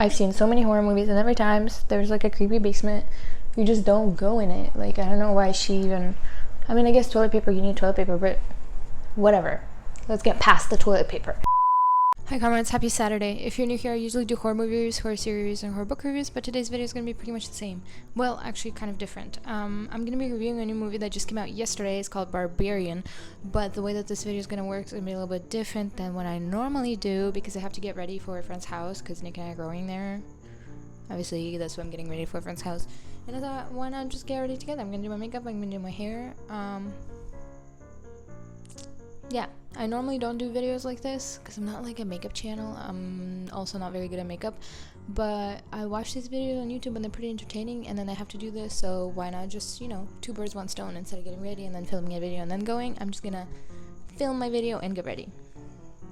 I've seen so many horror movies, and every time there's like a creepy basement, you just don't go in it. Like, I don't know why she even, I mean, I guess toilet paper, you need toilet paper, but whatever. Let's get past the toilet paper. Hi Comrades, happy Saturday. If you're new here, I usually do horror movie reviews, horror series, and horror book reviews, but today's video is going to be pretty much the same. Well, actually kind of different. I'm going to be reviewing a new movie that just came out yesterday. It's called Barbarian, but the way that this video is going to work is going to be a little bit different than what I normally do because I have to get ready for a friend's house because Nick and I are going there. Obviously, that's why I'm getting ready for a friend's house. And I thought, why not just get ready together? I'm going to do my makeup, I'm going to do my hair. Yeah, I normally don't do videos like this because I'm not like a makeup channel. I'm also not very good at makeup, but I watch these videos on YouTube and they're pretty entertaining, and then I have to do this, so why not just, you know, two birds, one stone. Instead of getting ready and then filming a video and then going, I'm just gonna film my video and get ready.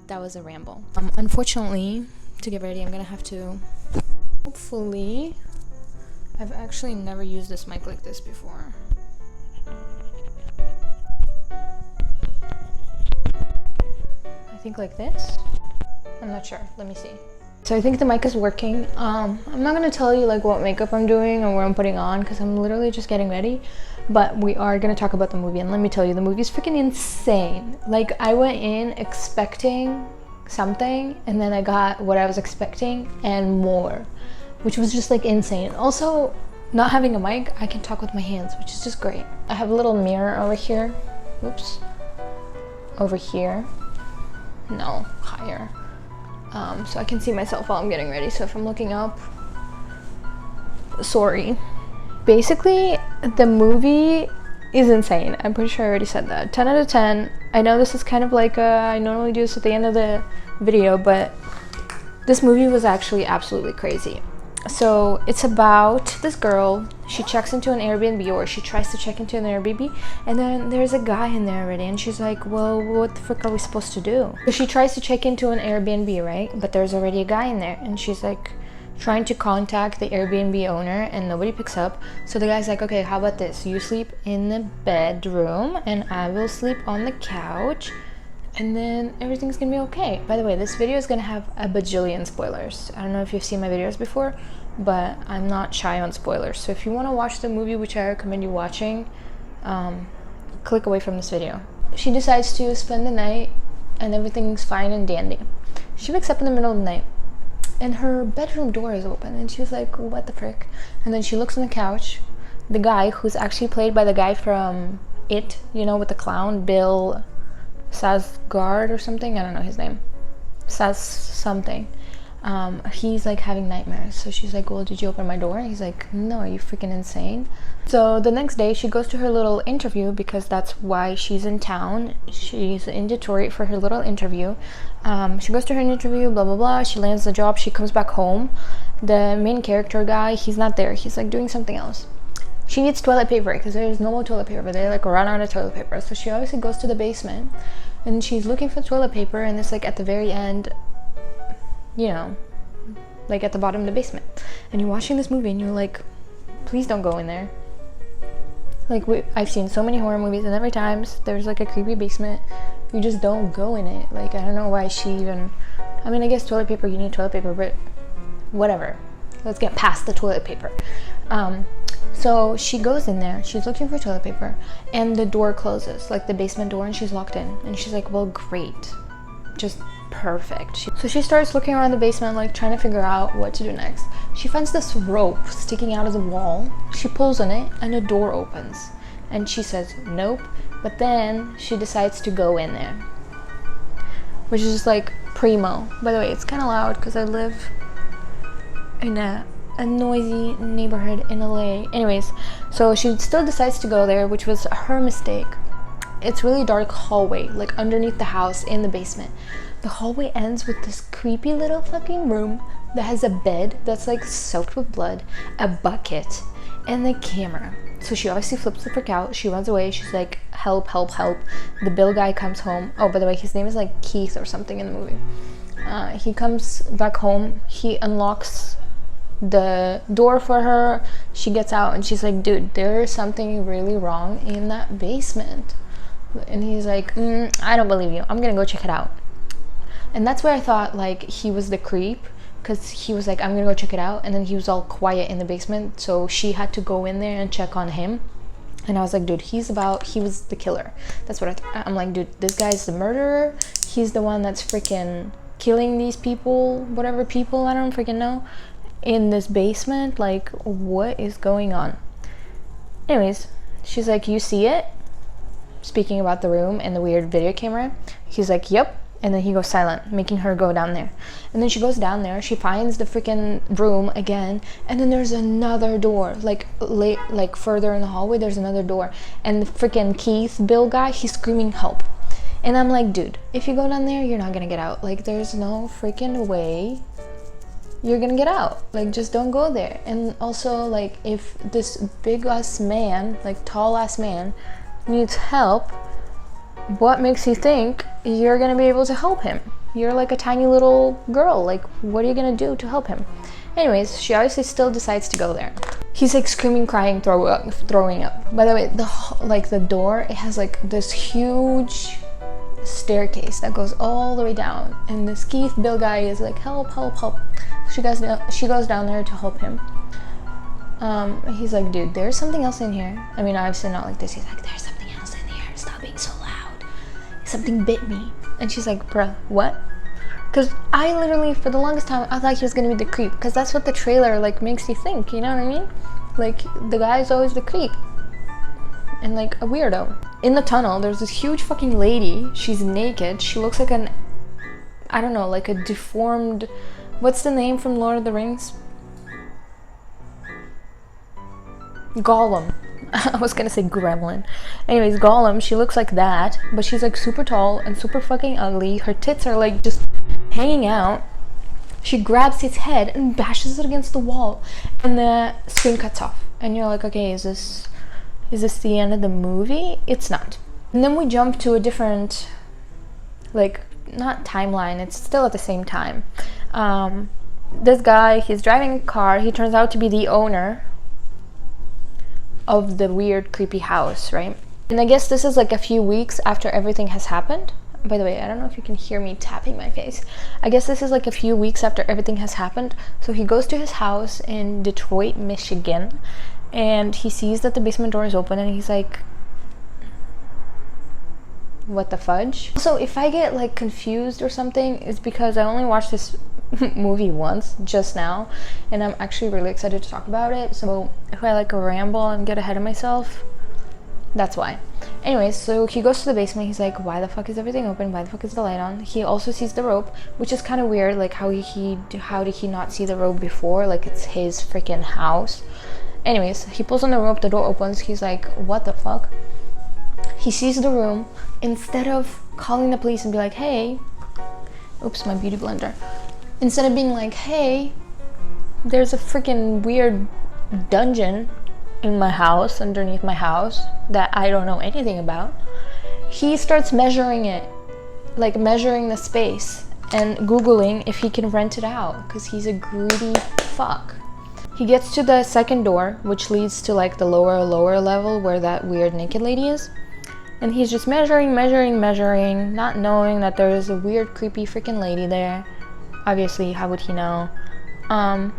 That was a ramble. Unfortunately, to get ready, I'm gonna have to, hopefully, I've actually never used this mic like this before. I think like this. I'm not sure. Let me see. So I think the mic is working. I'm not gonna tell you like what makeup I'm doing or what I'm putting on because I'm literally just getting ready. But we are gonna talk about the movie, and let me tell you, the movie is freaking insane. Like, I went in expecting something, and then I got what I was expecting and more, which was just like insane. Also, not having a mic, I can talk with my hands, which is just great. I have a little mirror over here. Oops. Over here. No, higher. So I can see myself while I'm getting ready. So if I'm looking up, sorry. Basically, the movie is insane. I'm pretty sure I already said that. 10 out of 10. I know this is kind of like I normally do this at the end of the video, but this movie was actually absolutely crazy. So it's about this girl. She checks into an Airbnb, or she tries to check into an Airbnb, and then there's a guy in there already, and she's like, well, what the frick are we supposed to do? So she tries to check into an Airbnb, right? But there's already a guy in there, and she's like trying to contact the Airbnb owner, and nobody picks up. So the guy's like, okay, how about this? You sleep in the bedroom, and I will sleep on the couch, and then everything's gonna be okay. By the way, this video is gonna have a bajillion spoilers. I don't know if you've seen my videos before, but I'm not shy on spoilers. So if you want to watch the movie, which I recommend you watching, click away from this video. She decides to spend the night, and everything's fine and dandy. She wakes up in the middle of the night, and her bedroom door is open, and she's like, what the frick? And then she looks on the couch. The guy, who's actually played by the guy from It, you know, with the clown, Bill Skarsgård or something, I don't know his name, something. He's like having nightmares. So she's like, well, did you open my door? He's like, no, are you freaking insane? So the next day she goes to her little interview, because that's why she's in town. She's in Detroit for her little interview. She goes to her interview, blah blah blah. She lands the job. She comes back home. The main character guy, he's not there. He's like doing something else. She needs toilet paper because there's no more toilet paper. They like run out of toilet paper. So she obviously goes to the basement, and she's looking for toilet paper, and it's like at the very end, you know, like at the bottom of the basement. And you're watching this movie and you're like, please don't go in there. Like, I've seen so many horror movies, and every time there's like a creepy basement, you just don't go in it. Like, I don't know why she even, I mean, I guess toilet paper, you need toilet paper, but whatever. Let's get past the toilet paper. So she goes in there, she's looking for toilet paper, and the door closes, like the basement door, and she's locked in. And she's like, well, great, just perfect. So she starts looking around the basement, like trying to figure out what to do next. She finds this rope sticking out of the wall. She pulls on it, and a door opens, and she says nope, but then she decides to go in there, which is just like primo. By the way, it's kind of loud because I live in a noisy neighborhood in LA. Anyways, so she still decides to go there, which was her mistake. It's really dark hallway, like underneath the house in the basement. The hallway ends with this creepy little fucking room that has a bed that's like soaked with blood, a bucket, and the camera. So she obviously flips the frick out. She runs away. She's like, help, help, help. The Bill guy comes home. Oh, by the way, his name is like Keith or something in the movie. He comes back home. He unlocks the door for her. She gets out, and she's like, dude, there's something really wrong in that basement. And he's like, I don't believe you. I'm gonna go check it out. And that's where I thought like he was the creep, because he was like, I'm gonna go check it out, and then he was all quiet in the basement, so she had to go in there and check on him. And I was like, dude, he was the killer. That's what I'm like, dude, this guy's the murderer. He's the one that's freaking killing these people, whatever people, I don't freaking know, in this basement. Like, what is going on? Anyways, she's like, you see it? Speaking about the room and the weird video camera. He's like, yep. And then he goes silent, making her go down there. And then she goes down there, she finds the freaking room again, and then there's another door, like further in the hallway, there's another door. And the freaking Keith Bill guy, he's screaming help. And I'm like, dude, if you go down there, you're not gonna get out. Like, there's no freaking way you're gonna get out. Like, just don't go there. And also, like, if this big ass man, like tall ass man, needs help, what makes you think you're gonna be able to help him? You're like a tiny little girl. Like, what are you gonna do to help him? Anyways, she obviously still decides to go there. He's like screaming, crying, throwing up. By the way, the door, it has like this huge staircase that goes all the way down, and this Keith Bill guy is like, help, help, help. She goes down there to help him. He's like, dude, there's something else in here. I mean, obviously not like this. He's like, there's something else in here. Stop being so loud. Something bit me. And she's like, bruh, what? Because I literally, for the longest time, I thought he was gonna be the creep, because that's what the trailer like makes you think, you know what I mean? Like, the guy's always the creep and like a weirdo. In the tunnel, there's this huge fucking lady. She's naked. She looks like I don't know, like a deformed, what's the name from Lord of the Rings? Gollum. I was gonna say gremlin. Anyways, Gollum, she looks like that, but she's like super tall and super fucking ugly. Her tits are like just hanging out. She grabs his head and bashes it against the wall, and the screen cuts off. And you're like, okay, is this the end of the movie? It's not. And then we jump to a different, like, not timeline, it's still at the same time. This guy, he's driving a car. He turns out to be the owner of the weird creepy house, right? And I guess this is like a few weeks after everything has happened. By the way, I don't know if you can hear me tapping my face. I guess this is like a few weeks after everything has happened. So he goes to his house in Detroit, Michigan, and he sees that the basement door is open, and he's like, what the fudge? So if I get like confused or something, it's because I only watched this movie once just now, and I'm actually really excited to talk about it. So if I like ramble and get ahead of myself, that's why. Anyways, so he goes to the basement. He's like, why the fuck is everything open? Why the fuck is the light on? He also sees the rope, which is kind of weird. Like, how did he not see the rope before? Like, it's his freaking house. Anyways, he pulls on the rope, the door opens. He's like, what the fuck? He sees the room. Instead of calling the police and be like, hey, oops, my beauty blender. Instead of being like, hey, there's a freaking weird dungeon in my house, underneath my house, that I don't know anything about, he starts measuring it, like measuring the space and Googling if he can rent it out, because he's a greedy fuck. He gets to the second door, which leads to like the lower level where that weird naked lady is. And he's just measuring, not knowing that there is a weird, creepy freaking lady there. Obviously, how would he know? And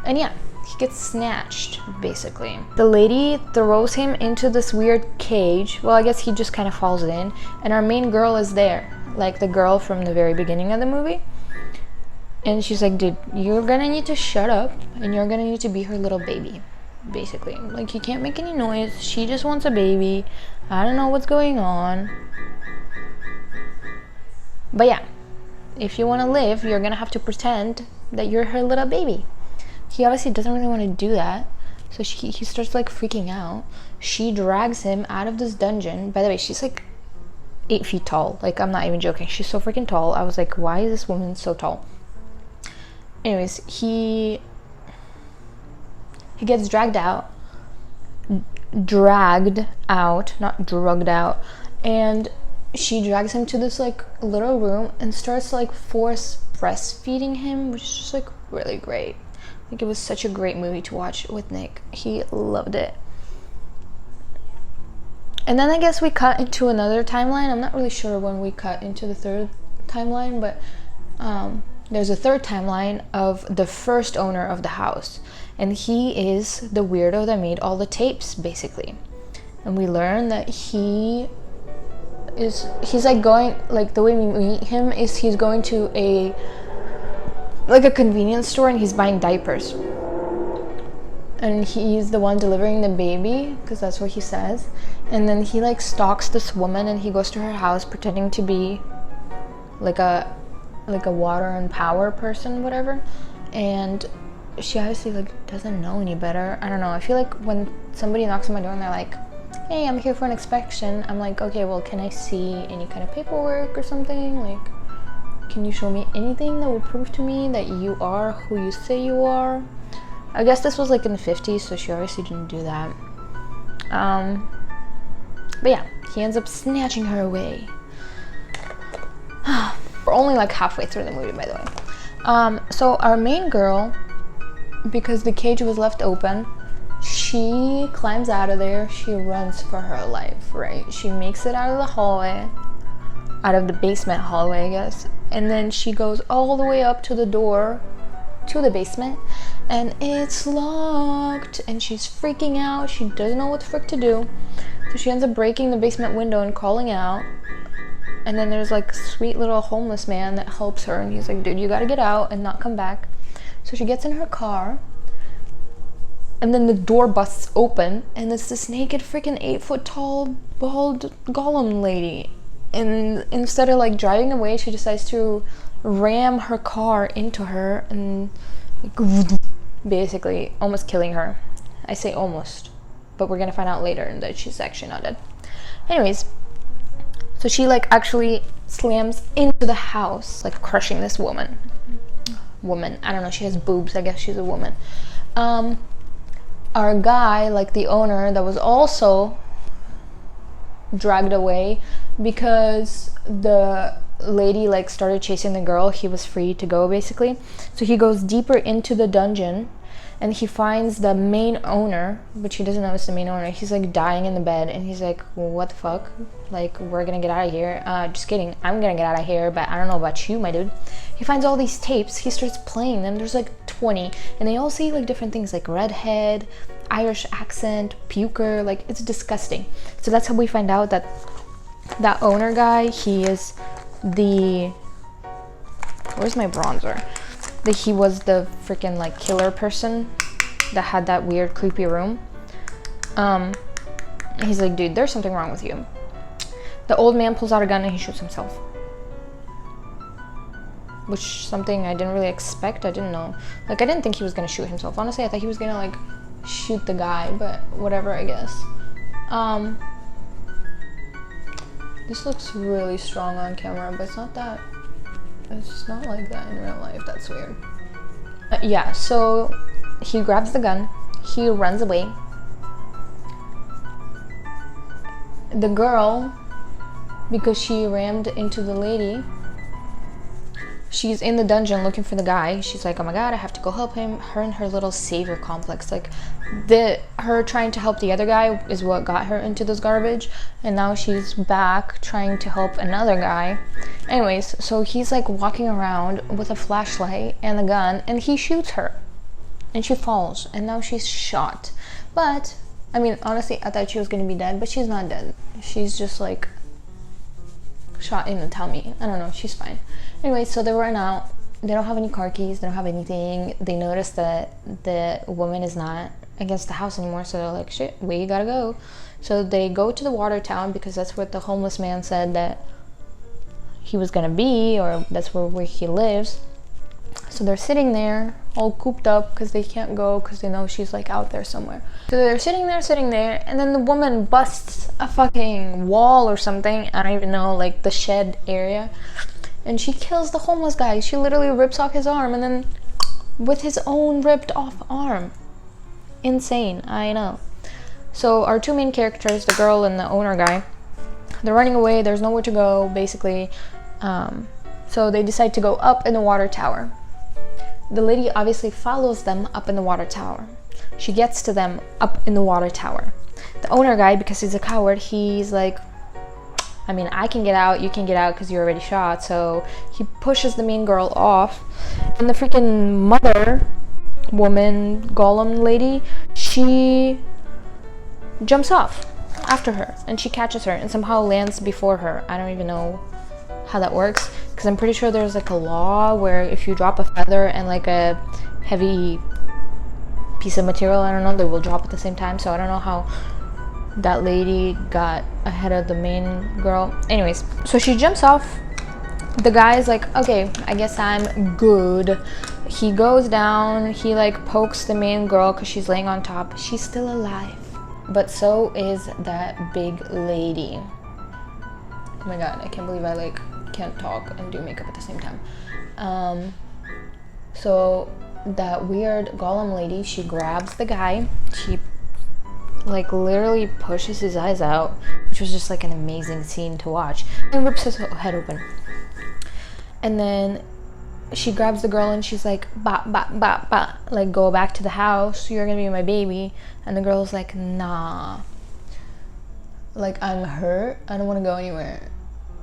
yeah, he gets snatched, basically. The lady throws him into this weird cage. Well, I guess he just kind of falls in. And our main girl is there, like the girl from the very beginning of the movie. And she's like, dude, you're gonna need to shut up, and you're gonna need to be her little baby, basically. Like, you can't make any noise. She just wants a baby. I don't know what's going on. But yeah, if you want to live, you're gonna have to pretend that you're her little baby. He obviously doesn't really want to do that, so he starts like freaking out. She drags him out of this dungeon. By the way, she's like 8 feet tall. Like, I'm not even joking. She's so freaking tall. I was like, why is this woman so tall? Anyways, he gets dragged out, not drugged out, and she drags him to this like little room and starts like force breastfeeding him, which is just like really great. Like, it was such a great movie to watch with Nick. He loved it. And then I guess we cut into another timeline. I'm not really sure when we cut into the third timeline, but there's a third timeline of the first owner of the house, and he is the weirdo that made all the tapes, basically. And we learn that he's like going, like the way we meet him is he's going to a convenience store and he's buying diapers. And he's the one delivering the baby, because that's what he says. And then he like stalks this woman and he goes to her house pretending to be like a water and power person, whatever. And she obviously like doesn't know any better. I don't know. I feel like when somebody knocks on my door and they're like, hey, I'm here for an inspection, I'm like, okay, well, can I see any kind of paperwork or something? Like, can you show me anything that would prove to me that you are who you say you are? I guess this was like in the 50s, so she obviously didn't do that. But yeah, he ends up snatching her away. We're only like halfway through the movie, by the way. So our main girl, because the cage was left open, she climbs out of there. She runs for her life, right? She makes it out of the hallway, out of the basement hallway, I guess. And then she goes all the way up to the door to the basement, and it's locked, and she's freaking out. She doesn't know what the frick to do. So she ends up breaking the basement window and calling out. And then there's like a sweet little homeless man that helps her, and he's like, dude, you gotta get out and not come back. So she gets in her car, and then the door busts open, and it's this naked freaking 8-foot tall bald golem lady. And instead of like driving away, she decides to ram her car into her and like, basically almost killing her. I say almost, but we're gonna find out later that she's actually not dead. Anyways, so she like actually slams into the house, like crushing this woman. I don't know, she has boobs, I guess she's a woman. Our guy, like the owner, that was also dragged away because the lady like started chasing the girl, he was free to go basically. So he goes deeper into the dungeon and he finds the main owner, but he doesn't know it's the main owner. He's like dying in the bed, and he's like, well, what the fuck? Like, we're gonna get out of here. Just kidding, I'm gonna get out of here, but I don't know about you, my dude. He finds all these tapes, he starts playing them. There's like 20, and they all say like different things, like redhead, Irish accent, puker, like it's disgusting. So that's how we find out that that owner guy, he is the, where's my bronzer? That he was the freaking like killer person that had that weird creepy room. He's like, dude, there's something wrong with you. The old man pulls out a gun and he shoots himself, which something I didn't really expect. I didn't know, like I didn't think he was gonna shoot himself. Honestly, I thought he was gonna like shoot the guy, but whatever, I guess. This looks really strong on camera, but it's not that. It's not like that in real life. That's weird. Yeah, so he grabs the gun, he runs away. The girl, because she rammed into the lady, she's in the dungeon looking for the guy. She's like, oh my god, I have to go help him. Her and her little savior complex, like her trying to help the other guy is what got her into this garbage, and now she's back trying to help another guy. Anyways, so he's like walking around with a flashlight and a gun, and he shoots her and she falls, and now she's shot. But I mean, honestly, I thought she was gonna be dead, but she's not dead. She's just like shot in the tummy. I don't know, she's fine. Anyway, so they run out. They don't have any car keys, they don't have anything. They notice that the woman is not against the house anymore, so they're like, shit, we gotta go. So they go to the water town because that's what the homeless man said that he was gonna be, or that's where he lives. So they're sitting there all cooped up because they can't go because they know she's like out there somewhere. So they're sitting there, and then the woman busts a fucking wall or something, I don't even know, like the shed area, and she kills the homeless guy. She literally rips off his arm, and then with his own ripped off arm. Insane, I know. So our two main characters, the girl and the owner guy, they're running away. There's nowhere to go, basically. So they decide to go up in the water tower. The lady obviously follows them up in the water tower. She gets to them up in the water tower. The owner guy, because he's a coward, he's like, I mean, I can get out, you can get out because you're already shot. So he pushes the main girl off, and the freaking mother woman, golem lady, she jumps off after her, and she catches her and somehow lands before her. I don't even know how that works, because I'm pretty sure there's like a law where if you drop a feather and like a heavy piece of material, I don't know, they will drop at the same time. So I don't know how that lady got ahead of the main girl. Anyways, so she jumps off. The guy is like, okay, I guess I'm good. He goes down, he like pokes the main girl because she's laying on top. She's still alive, but so is that big lady. Oh my god, I can't believe I like can't talk and do makeup at the same time. So that weird golem lady, she grabs the guy, she like literally pushes his eyes out, which was just like an amazing scene to watch, and rips his head open. And then she grabs the girl and she's like, ba ba ba ba, like, go back to the house, you're gonna be my baby. And the girl's like, nah, like, I'm hurt, I don't want to go anywhere.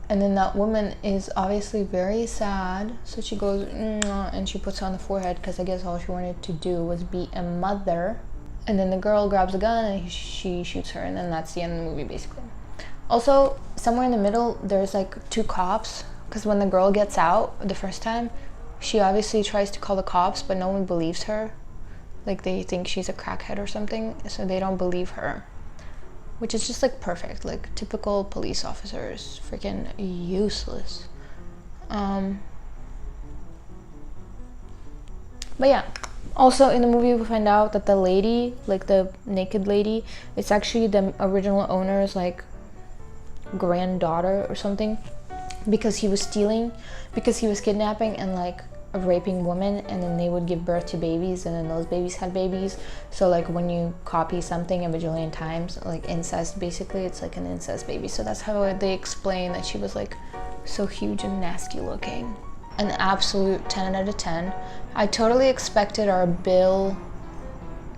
And then that woman is obviously very sad, so she goes, nah, and she puts her on the forehead, because I guess all she wanted to do was be a mother. And then the girl grabs a gun and she shoots her, and then that's the end of the movie basically. Also, somewhere in the middle there's like 2 cops, because when the girl gets out the first time, she obviously tries to call the cops, but no one believes her. Like, they think she's a crackhead or something, so they don't believe her, which is just like perfect, like typical police officers, freaking useless. But yeah, also in the movie we find out that the lady, like the naked lady, it's actually the original owner's like granddaughter or something, because he was stealing, because he was kidnapping and like raping women, and then they would give birth to babies, and then those babies had babies. So like when you copy something a bajillion times, like incest, basically it's like an incest baby. So that's how they explain that she was like so huge and nasty looking. An absolute 10 out of 10. I totally expected our Bill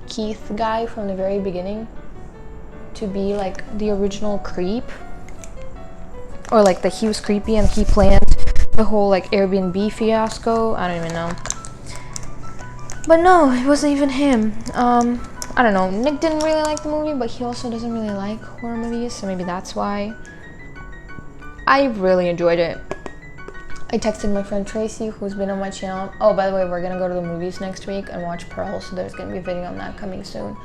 Keith guy from the very beginning to be like the original creep, or like that he was creepy and he planned the whole like Airbnb fiasco. I don't even know, but no, it wasn't even him. I don't know, Nick didn't really like the movie, but he also doesn't really like horror movies, so maybe that's why. I really enjoyed it. I texted my friend Tracy, who's been on my channel. Oh, by the way, we're gonna go to the movies next week and watch Pearl, so there's gonna be a video on that coming soon.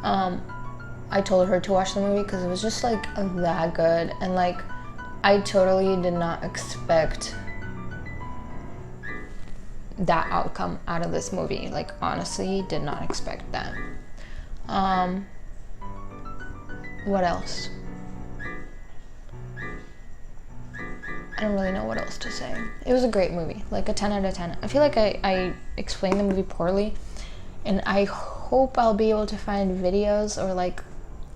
I told her to watch the movie because it was just like that good, and like I totally did not expect that outcome out of this movie. Like, honestly, did not expect that. What else? I don't really know what else to say. It was a great movie, like a 10 out of 10. I feel like I explained the movie poorly, and I hope I'll be able to find videos or like,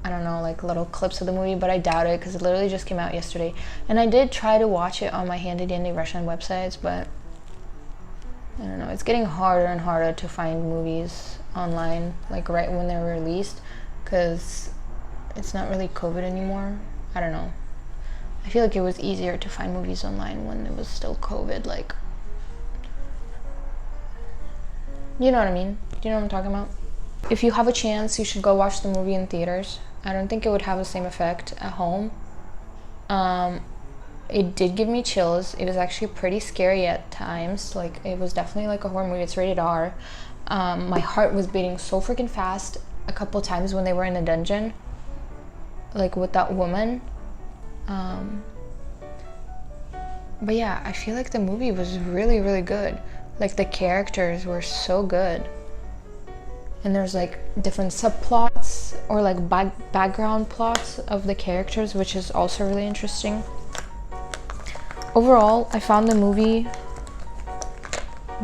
I don't know, like little clips of the movie, but I doubt it because it literally just came out yesterday. And I did try to watch it on my handy dandy Russian websites, but I don't know, it's getting harder and harder to find movies online, like right when they're released, because it's not really COVID anymore. I don't know. I feel like it was easier to find movies online when it was still COVID, like, you know what I mean? Do you know what I'm talking about? If you have a chance, you should go watch the movie in theaters. I don't think it would have the same effect at home. It did give me chills. It was actually pretty scary at times. Like, it was definitely like a horror movie. It's rated R. My heart was beating so freaking fast a couple times when they were in the dungeon, like with that woman. But yeah, I feel like the movie was really, really good. Like, the characters were so good. And there's like different subplots or like background plots of the characters, which is also really interesting. Overall, I found the movie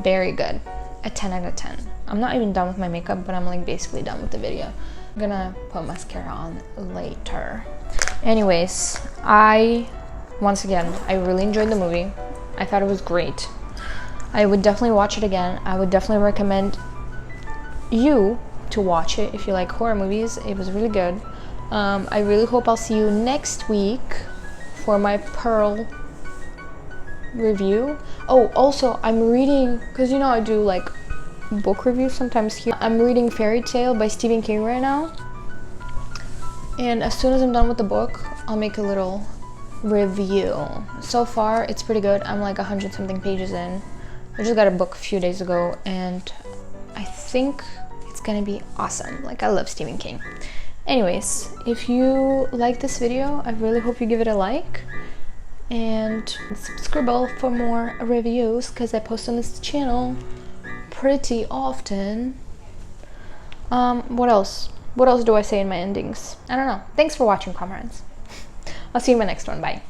very good. A 10 out of 10. I'm not even done with my makeup, but I'm like basically done with the video. I'm gonna put mascara on later. Anyways, once again, I really enjoyed the movie. I thought it was great. I would definitely watch it again. I would definitely recommend you to watch it if you like horror movies. It was really good. I really hope I'll see you next week for my Pearl review. Oh, also I'm reading, because you know I do like book reviews sometimes here. I'm reading Fairy Tale by Stephen King right now, and as soon as I'm done with the book, I'll make a little review. So far it's pretty good. I'm like 100 something pages in. I just got a book a few days ago and I think it's gonna be awesome. Like, I love Stephen King. Anyways, if you like this video, I really hope you give it a like and subscribe for more reviews, because I post on this channel pretty often. What else do I say in my endings? I don't know. Thanks for watching, comrades. I'll see you in my next one. Bye.